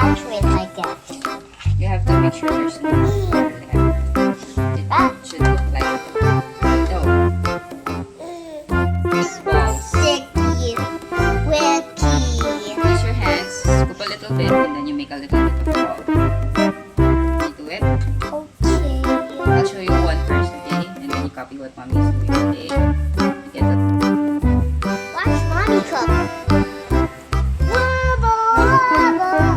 watch it, I guess. You have to make sure there's no water left. It should look like these balls. Sticky, wicky. Use your hands, scoop a little bit, and then you make a little bit of ball. You do it. Okay. I'll show you one first, okay? And then you copy what mommy is doing, okay? You get it. Watch mommy cook. Wobble, wobble.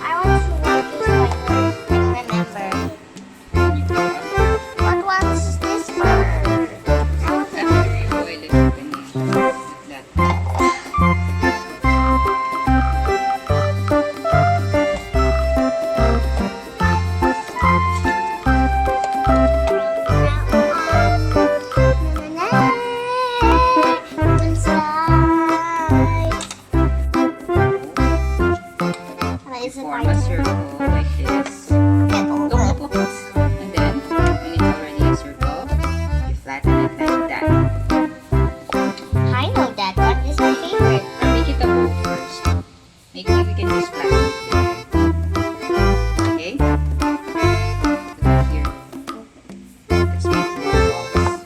I want to watch this one. I don't remember. You do it. What was this for? After you boil it, you can like that. Form a circle like this. Look, look, look. And then, when it's already a circle, you flatten it like that. I know that one is my favorite. Or make it a bow first. Maybe we can just flatten it there. Okay? Look at here. Let's make more balls.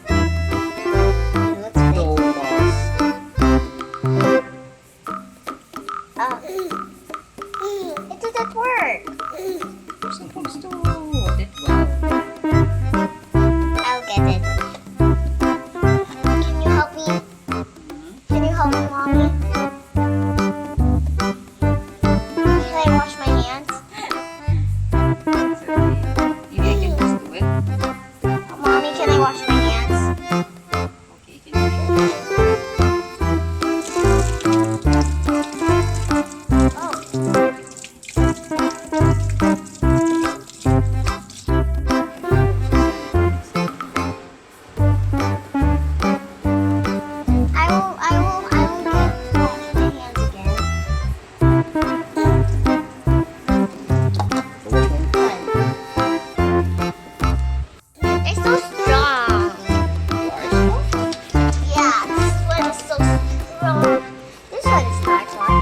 Let's make Dough balls. it didn't work. You're supposed to hold it well. I'll get it. Can you help me? Can you help me, mommy? Can I wash my hands? It's okay. Maybe I can just do it. Mommy, can I wash my hands? Okay, can you show me? Oh. I will get wash my hands again. They're so strong. Yeah, this one is so strong. This one is not strong.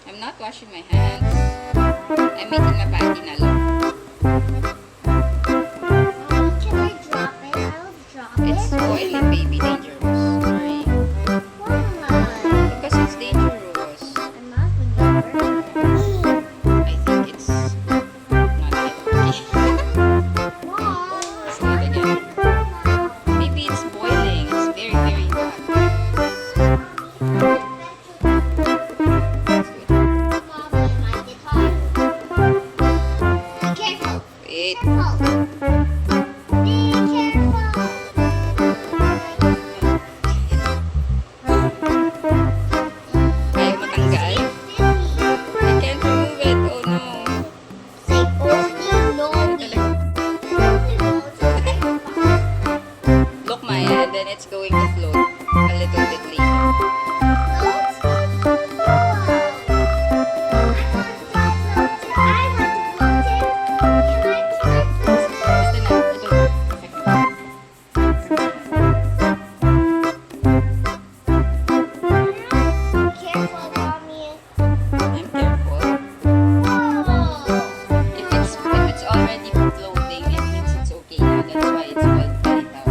I'm not washing my hands. I'm making a patty na lang. Can I drop it? I'll drop It's it. boiling, baby. Dangerous. Sorry. Why? Because it's dangerous. I'm not gonna I think it's not healthy. Let's do it again. Maybe it's boiling. It's very, very hot. Let's do it. Wait. Ayaw matanggal. I can't remove it. Oh no. Look, Maya, and then it's going to float a little bit later. Basta na. Ito. Perfect. I'm careful. If it's already floating, it means it's okay na. That's why it's called palitaw.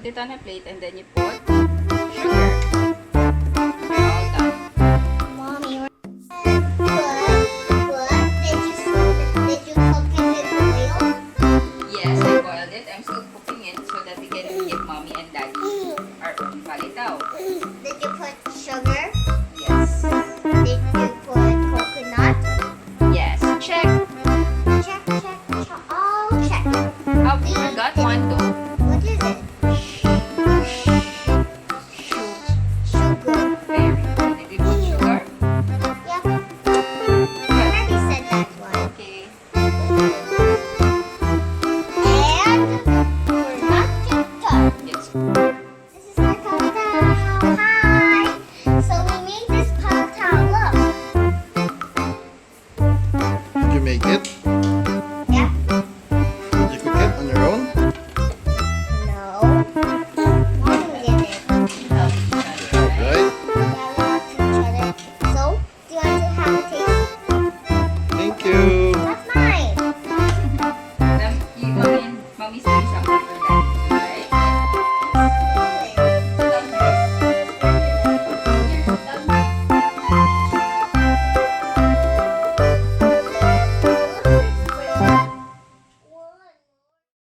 put it on a plate and then you put sugar. All done. Mommy, did you cook it in oil? Yes, I boiled it. I'm still cooking it so that we can give mommy and daddy our own palitaw. Did you put sugar? Yes. Did you put coconut? Yes. Check. Check, check, check. All check. Oh, we forgot one though. What is it? Sugar. Very good. Did we put sugar? Yeah. I already said that one. Okay. And we're not yet done. Yes. This is my palitaw. Hi. So we made this palitaw. Look. Did you make it? Yeah. Did you cook it on your own?